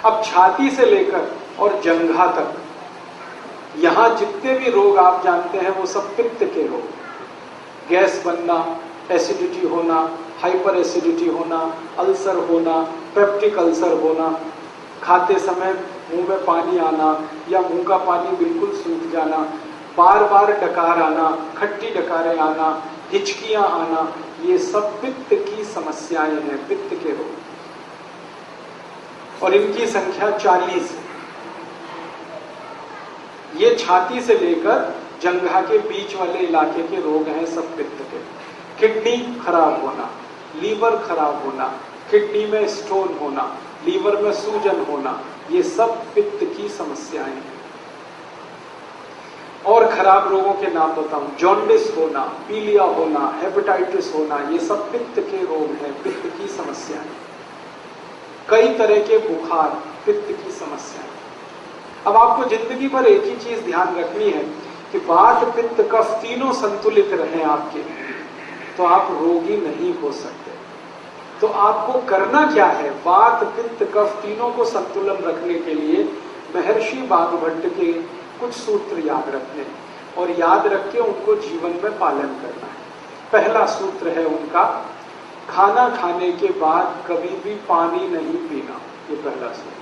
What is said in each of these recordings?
अब छाती से लेकर और जंघा तक यहां जितने भी रोग आप जानते हैं वो सब पित्त के रोग। गैस बनना, एसिडिटी होना, हाइपर एसिडिटी होना, अल्सर होना, पेप्टिक अल्सर होना, खाते समय मुंह में पानी आना या मुंह का पानी बिल्कुल सूख जाना, बार बार डकार आना, खट्टी डकारें आना, हिचकियां आना, ये सब पित्त की समस्याएं हैं, पित्त के रोग। और इनकी संख्या 40 है। ये छाती से लेकर जंघा के बीच वाले इलाके के रोग हैं, सब पित्त के। किडनी खराब होना, लीवर खराब होना, किडनी में स्टोन होना, लीवर में सूजन होना, ये सब पित्त की समस्याएं हैं। और खराब रोगों के नाम बताऊं, जॉन्डिस होना, पीलिया होना, हेपेटाइटिस होना, ये सब पित्त के रोग हैं, पित्त की समस्याएं। कई तरह के बुखार, पित्त की समस्याएं। अब आपको जिंदगी भर एक ही चीज ध्यान रखनी है कि वात, पित्त, कफ तीनों संतुलित रहें आपके, तो आप रोगी नहीं हो सकते। तो आपको करना क्या है? वात, पित्त, कफ तीनों को संतुलन रखने के लिए महर्षि वाग्भट के कुछ सूत्र याद रखने और याद रख के उनको जीवन में पालन करना है। पहला सूत्र है उनका, खाना खाने के बाद कभी भी पानी नहीं पीना। ये पहला सूत्र।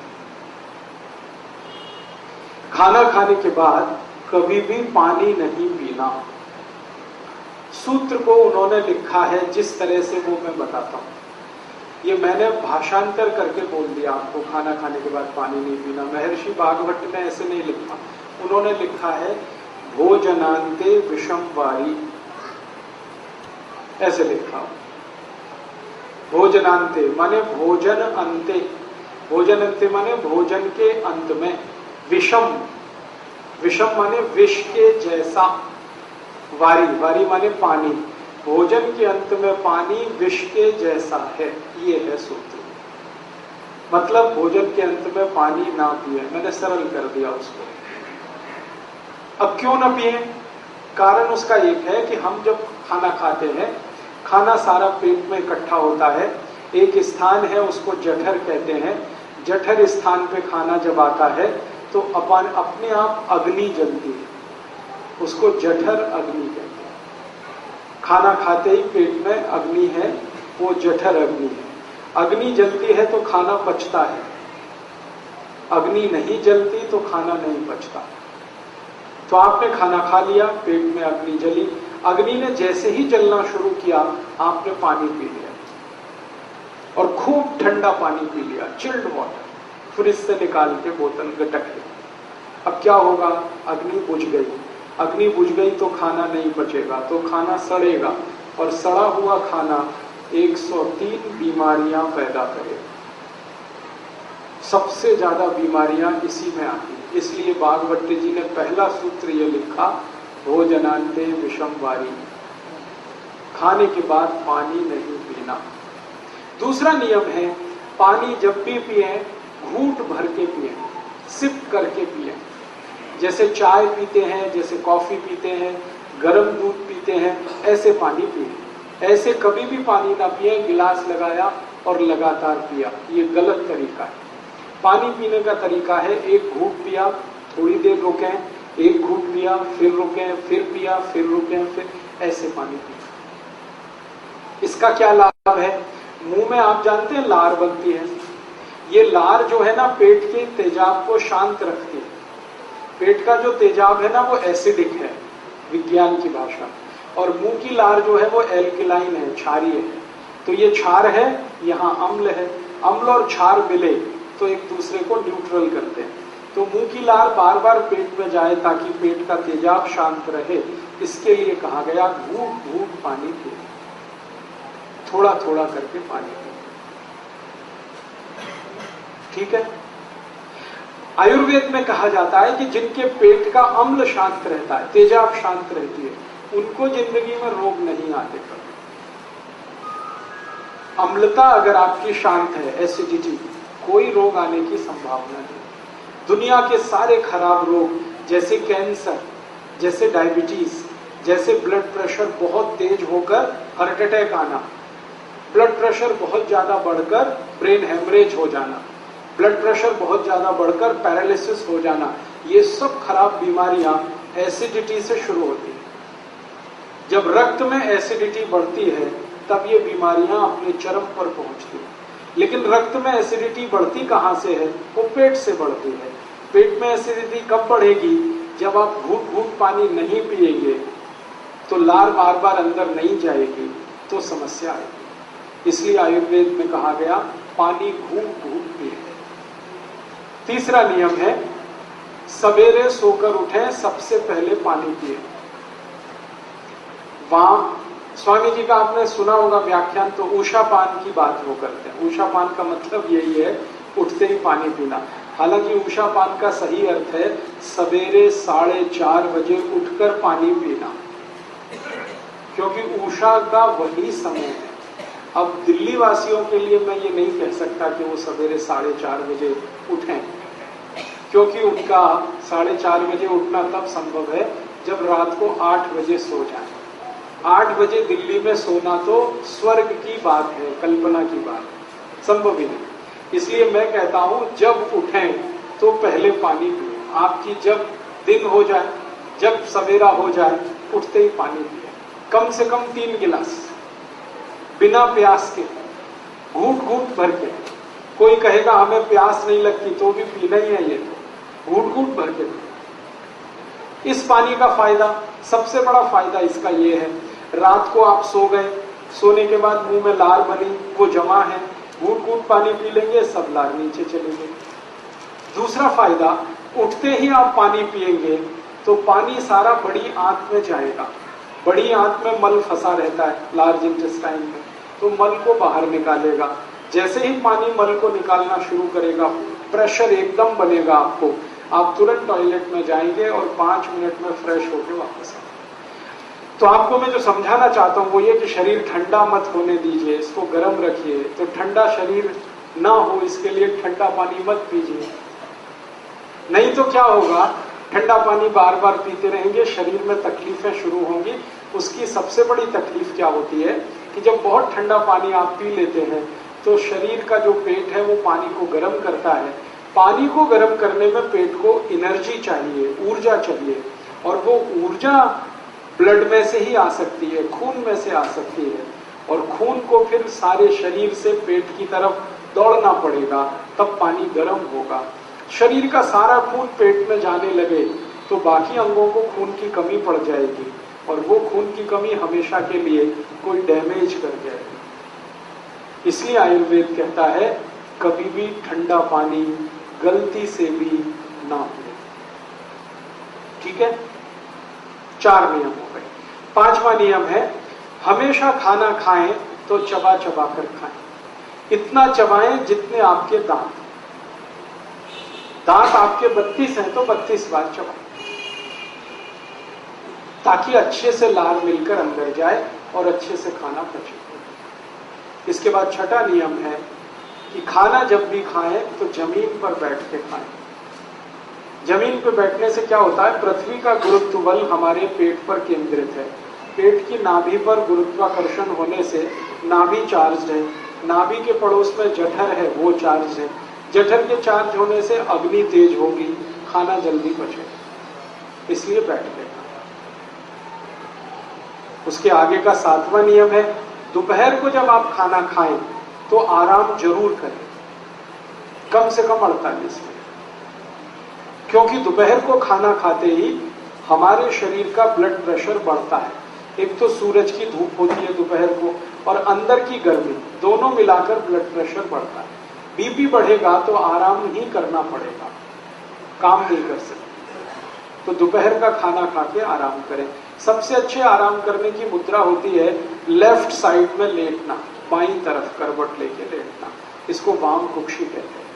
खाना खाने के बाद कभी भी पानी नहीं पीना। सूत्र को उन्होंने लिखा है जिस तरह से वो मैं बताता हूं। ये मैंने भाषांतर करके बोल दिया आपको, खाना खाने के बाद पानी नहीं पीना। महर्षि वाग्भट ने ऐसे नहीं लिखा, उन्होंने लिखा है भोजनांते विषम वारी, ऐसे लिखा। भोजनांते माने भोजन अंते, भोजन अंते माने भोजन के अंत में, विषम, विषम माने विष के जैसा, वारी, वारी माने पानी, भोजन के अंत में पानी विष के जैसा है, ये है सूत्र। मतलब भोजन के अंत में पानी ना पिए, मैंने सरल कर दिया उसको। अब क्यों ना पिए? कारण उसका एक है कि हम जब खाना खाते हैं, खाना सारा पेट में इकट्ठा होता है, एक स्थान है उसको जठर कहते हैं। जठर स्थान पे खाना जब आता है तो अपने आप अग्नि जलती है, उसको जठर अग्नि कहते हैं। खाना खाते ही पेट में अग्नि है, वो जठर अग्नि है। अग्नि जलती है तो खाना पचता है, अग्नि नहीं जलती तो खाना नहीं पचता। तो आपने खाना खा लिया, पेट में अग्नि जली, अग्नि ने जैसे ही जलना शुरू किया आपने पानी पी लिया और खूब ठंडा पानी पी लिया, चिल्ड वाटर, फ्रिज से निकाल के बोतल गटक लिया। अब क्या होगा? अग्नि बुझ गई। अग्नि बुझ गई तो खाना नहीं पचेगा, तो खाना सड़ेगा और सड़ा हुआ खाना 103 बीमारियां पैदा करेगा। सबसे ज्यादा बीमारियां इसी में आती हैं। इसलिए वाग्भट जी ने पहला सूत्र ये लिखा, भोजनांते विषम वारी, खाने के बाद पानी नहीं पीना। दूसरा नियम है, पानी जब भी पिए घूंट भर के पिए, सिप करके पिए। जैसे चाय पीते हैं, जैसे कॉफी पीते हैं, गर्म दूध पीते हैं, ऐसे पानी पिए। ऐसे कभी भी पानी ना पिए, गिलास लगाया और लगातार पिया, ये गलत तरीका है। पानी पीने का तरीका है, एक घूंट पिया, थोड़ी देर रुकें, एक घूंट पिया, फिर रुकें, फिर पिया, फिर रुकें, फिर ऐसे पानी पिया। इसका क्या लाभ है? मुंह में आप जानते हैं लार बनती है। ये लार जो है ना, पेट के तेजाब को शांत रखती है। पेट का जो तेजाब है ना, वो एसिडिक है विज्ञान की भाषा, और मुंह की लार जो है वो एल्कलाइन है, क्षारीय है। तो ये क्षार है, यहाँ अम्ल है, अम्ल और क्षार मिले तो एक दूसरे को न्यूट्रल करते हैं। तो मुंह की लार बार बार पेट में जाए ताकि पेट का तेजाब शांत रहे, इसके लिए कहा गया घूंट घूंट पानी पिए, थोड़ा थोड़ा करके पानी पिए। ठीक है। आयुर्वेद में कहा जाता है कि जिनके पेट का अम्ल शांत रहता है, तेजाब शांत रहती है, उनको जिंदगी में रोग नहीं आते कभी। अम्लता अगर आपकी शांत है, एसिडिटी, कोई रोग आने की संभावना नहीं। दुनिया के सारे खराब रोग जैसे कैंसर, जैसे डायबिटीज, जैसे ब्लड प्रेशर बहुत तेज होकर हार्ट अटैक आना, ब्लड प्रेशर बहुत ज्यादा बढ़कर ब्रेन हेमरेज हो जाना, ब्लड प्रेशर बहुत ज्यादा बढ़कर पैरालिसिस हो जाना, ये सब खराब बीमारियां एसिडिटी से शुरू होती है। जब रक्त में एसिडिटी बढ़ती है तब ये बीमारियां अपने चरम पर पहुंचती हैं। लेकिन रक्त में एसिडिटी बढ़ती कहां से है? वो पेट से बढ़ती है। पेट में एसिडिटी कब बढ़ेगी? जब आप घूट घूट पानी नहीं पिएंगे तो लार बार बार अंदर नहीं जाएगी तो समस्या आएगी। इसलिए आयुर्वेद में कहा गया पानी घूट घूट पिए। तीसरा नियम है सवेरे सोकर उठें, सबसे पहले पानी पिए। वहां स्वामी जी का आपने सुना होगा व्याख्यान, तो उषा पान की बात वो करते हैं। उषा पान का मतलब यही है उठते ही पानी पीना। हालांकि उषा पान का सही अर्थ है सवेरे 4:30 बजे उठकर पानी पीना, क्योंकि उषा का वही समय है। अब दिल्ली वासियों के लिए मैं ये नहीं कह सकता कि वो सवेरे 4:30 बजे उठें, क्योंकि उनका 4:30 बजे उठना तब संभव है जब रात को 8 बजे सो जाए। 8 बजे दिल्ली में सोना तो स्वर्ग की बात है, कल्पना की बात है, संभव ही नहीं। इसलिए मैं कहता हूं जब उठें तो पहले पानी पिए। आपकी जब दिन हो जाए, जब सवेरा हो जाए, उठते ही पानी पिए, कम से कम 3 गिलास, बिना प्यास के, घूट घूट भर के। कोई कहेगा हमें प्यास नहीं लगती, तो भी पीना ही है, ये तो घूट घूट भर के। इस पानी का फायदा, सबसे बड़ा फायदा इसका ये है, रात को आप सो गए, सोने के बाद मुंह में लार बनी, वो जमा है, घूट घूट पानी पी लेंगे, सब लार नीचे चले गए। दूसरा फायदा, उठते ही आप पानी पिएंगे तो पानी सारा बड़ी आंत में जाएगा। बड़ी आंत में मल फंसा रहता है, लार्ज इंटेस्टाइन में, तो मल को बाहर निकालेगा। जैसे ही पानी मल को निकालना शुरू करेगा, प्रेशर एकदम बनेगा आपको, आप तुरंत टॉयलेट में जाएंगे और 5 मिनट में फ्रेश होकर वापस आएंगे। तो आपको मैं जो समझाना चाहता हूं वो ये कि शरीर ठंडा मत होने दीजिए, इसको गर्म रखिए। तो ठंडा शरीर ना हो इसके लिए ठंडा पानी मत पीजिए, नहीं तो क्या होगा, ठंडा पानी बार बार पीते रहेंगे, शरीर में तकलीफें शुरू होंगी। उसकी सबसे बड़ी तकलीफ क्या होती है कि जब बहुत ठंडा पानी आप पी लेते हैं तो शरीर का जो पेट है वो पानी को गर्म करता है। पानी को गर्म करने में पेट को एनर्जी चाहिए, ऊर्जा चाहिए, और वो ऊर्जा ब्लड में से ही आ सकती है, खून में से आ सकती है, और खून को फिर सारे शरीर से पेट की तरफ दौड़ना पड़ेगा, तब पानी गर्म होगा। शरीर का सारा खून पेट में जाने लगे तो बाकी अंगों को खून की कमी पड़ जाएगी, और वो खून की कमी हमेशा के लिए कोई डैमेज कर जाएगी। इसलिए आयुर्वेद कहता है कभी भी ठंडा पानी गलती से भी ना पिए। ठीक है, 4 नियम हो गए। 5वां नियम है हमेशा खाना खाएं तो चबा चबा कर खाएं। इतना चबाएं जितने आपके दांत। दांत आपके 32 हैं तो 32 बार चबाएं, ताकि अच्छे से लार मिलकर अंदर जाए और अच्छे से खाना पचे। इसके बाद 6वां नियम है कि खाना जब भी खाएं तो जमीन पर बैठ के खाएं। जमीन पर बैठने से क्या होता है, पृथ्वी का गुरुत्व बल हमारे पेट पर केंद्रित है। पेट की नाभि पर गुरुत्वाकर्षण होने से नाभि चार्ज है, नाभि के पड़ोस में जठर है, वो चार्ज है। जठर के चार्ज होने से अग्नि तेज होगी, खाना जल्दी पचेगा, इसलिए बैठ के। उसके आगे का 7वां नियम है दोपहर को जब आप खाना खाएं तो आराम जरूर करें, कम से कम 48 मिनट, क्योंकि दोपहर को खाना खाते ही हमारे शरीर का ब्लड प्रेशर बढ़ता है। एक तो सूरज की धूप होती है दोपहर को, और अंदर की गर्मी, दोनों मिलाकर ब्लड प्रेशर बढ़ता है। बीपी बढ़ेगा तो आराम ही करना पड़ेगा, काम नहीं कर सकते। तो दोपहर का खाना खा के आराम करें। सबसे अच्छे आराम करने की मुद्रा होती है लेफ्ट साइड में लेटना, बाईं तरफ करवट लेके लेटना, इसको वाम कुक्षी कहते हैं।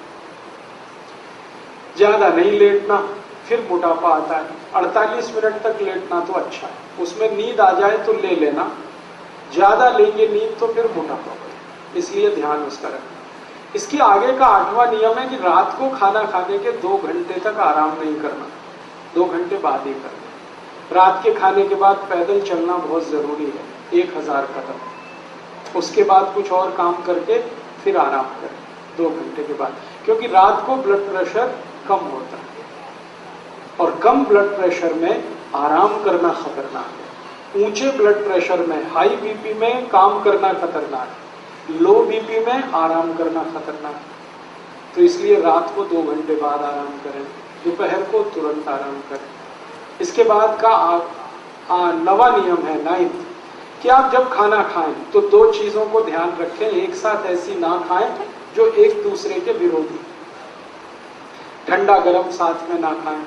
ज्यादा नहीं लेटना, फिर मोटापा आता है। 48 मिनट तक लेटना तो अच्छा है, उसमें नींद आ जाए तो ले लेना, ज्यादा लेंगे नींद तो फिर मोटापा बढ़े, इसलिए ध्यान उसका रखना। इसके आगे का 8वां नियम है कि रात को खाना खाने के 2 घंटे तक आराम नहीं करना, 2 घंटे बाद ही करना। रात के खाने के बाद पैदल चलना बहुत जरूरी है, 1000 कदम। उसके बाद कुछ और काम करके फिर आराम करें। 2 घंटे के बाद, क्योंकि रात को ब्लड प्रेशर कम होता है और कम ब्लड प्रेशर में आराम करना खतरनाक है। ऊंचे ब्लड प्रेशर में, हाई बीपी में काम करना खतरनाक है, लो बीपी में आराम करना खतरनाक है। तो इसलिए रात को 2 घंटे बाद आराम करें, दोपहर को तुरंत आराम करें। इसके बाद का नवा नियम है 9th कि आप जब खाना खाएं तो 2 चीजों को ध्यान रखें, एक साथ ऐसी ना खाएं जो एक दूसरे के विरोधी। ठंडा गरम साथ में ना खाएं,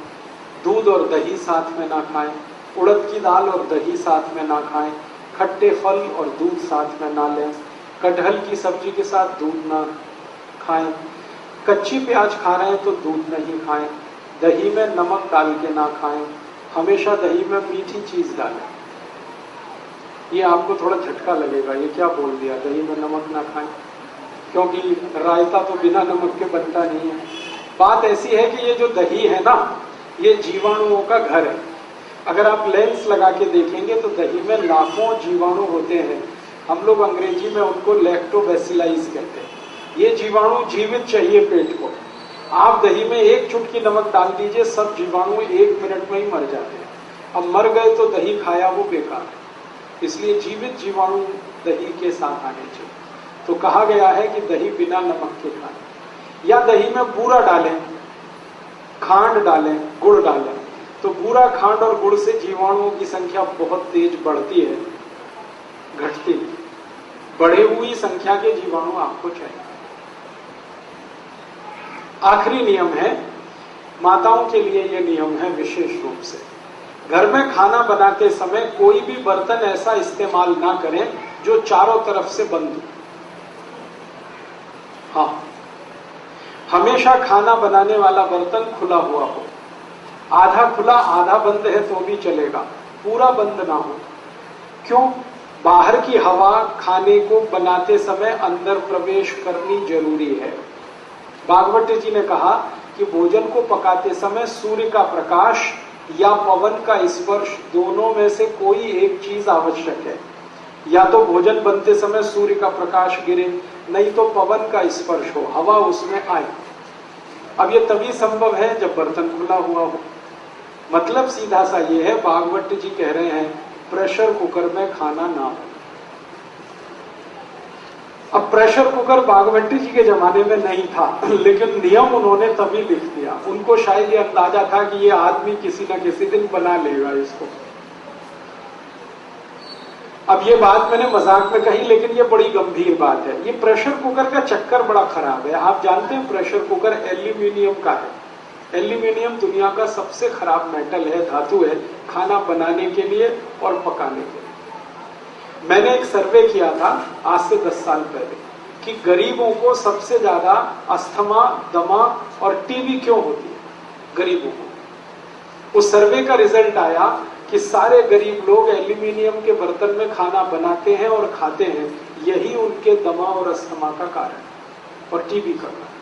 दूध और दही साथ में ना खाएं, उड़द की दाल और दही साथ में ना खाएं, खट्टे फल और दूध साथ में ना लें, कटहल की सब्जी के साथ दूध ना खाएं, कच्ची प्याज खा रहे हैं तो दूध नहीं खाएं, दही में नमक डाल के ना खाएं, हमेशा दही में मीठी चीज डालें। ये आपको थोड़ा झटका लगेगा, ये क्या बोल दिया, दही में नमक ना खाएं, क्योंकि रायता तो बिना नमक के बनता नहीं है। बात ऐसी है कि ये जो दही है ना, ये जीवाणुओं का घर है। अगर आप लेंस लगा के देखेंगे तो दही में लाखों जीवाणु होते हैं। हम लोग अंग्रेजी में उनको लैक्टोबैसिलाइज कहते हैं। ये जीवाणु जीवित चाहिए पेट को। आप दही में 1 चुटकी नमक डाल दीजिए, सब जीवाणु 1 मिनट में ही मर जाते हैं। अब मर गए तो दही खाया वो बेकार है। इसलिए जीवित जीवाणु दही के साथ आने चाहिए। तो कहा गया है कि दही बिना नमक के खाएं, या दही में बूरा डालें, खांड डालें, गुड़ डालें। तो बूरा, खांड और गुड़ से जीवाणुओं की संख्या बहुत तेज बढ़ती है, घटती है। बढ़े हुई संख्या के जीवाणु आपको चाहिए। आखिरी नियम है, माताओं के लिए यह नियम है विशेष रूप से, घर में खाना बनाते समय कोई भी बर्तन ऐसा इस्तेमाल ना करें जो चारों तरफ से बंद हो। हाँ, हमेशा खाना बनाने वाला बर्तन खुला हुआ हो। आधा खुला आधा बंद है तो भी चलेगा, पूरा बंद ना हो। क्यों? बाहर की हवा खाने को बनाते समय अंदर प्रवेश करनी जरूरी है। भागवत जी ने कहा कि भोजन को पकाते समय सूर्य का प्रकाश या पवन का स्पर्श, दोनों में से कोई एक चीज आवश्यक है। या तो भोजन बनते समय सूर्य का प्रकाश गिरे, नहीं तो पवन का स्पर्श हो, हवा उसमें आए। अब ये तभी संभव है जब बर्तन खुला हुआ हो। मतलब सीधा सा ये है, भागवत जी कह रहे हैं प्रेशर कुकर में खाना ना हो। अब प्रेशर कुकर भागवत जी के जमाने में नहीं था, लेकिन नियम उन्होंने तभी लिख दिया। उनको शायद ये अंदाजा था कि ये आदमी किसी न किसी दिन बना लेगा इसको। अब ये बात मैंने मजाक में कही, लेकिन ये बड़ी गंभीर बात है। ये प्रेशर कुकर का चक्कर बड़ा खराब है। आप जानते हैं प्रेशर कुकर एल्यूमिनियम का है। एल्यूमिनियम दुनिया का सबसे खराब मेटल है, धातु है, खाना बनाने के लिए और पकाने के लिए। मैंने एक सर्वे किया था आज से 10 साल पहले कि गरीबों को सबसे ज्यादा अस्थमा, दमा और टीबी क्यों होती है गरीबों को। उस सर्वे का रिजल्ट आया कि सारे गरीब लोग एल्यूमिनियम के बर्तन में खाना बनाते हैं और खाते हैं, यही उनके दमा और अस्थमा का कारण और टीबी का कारण।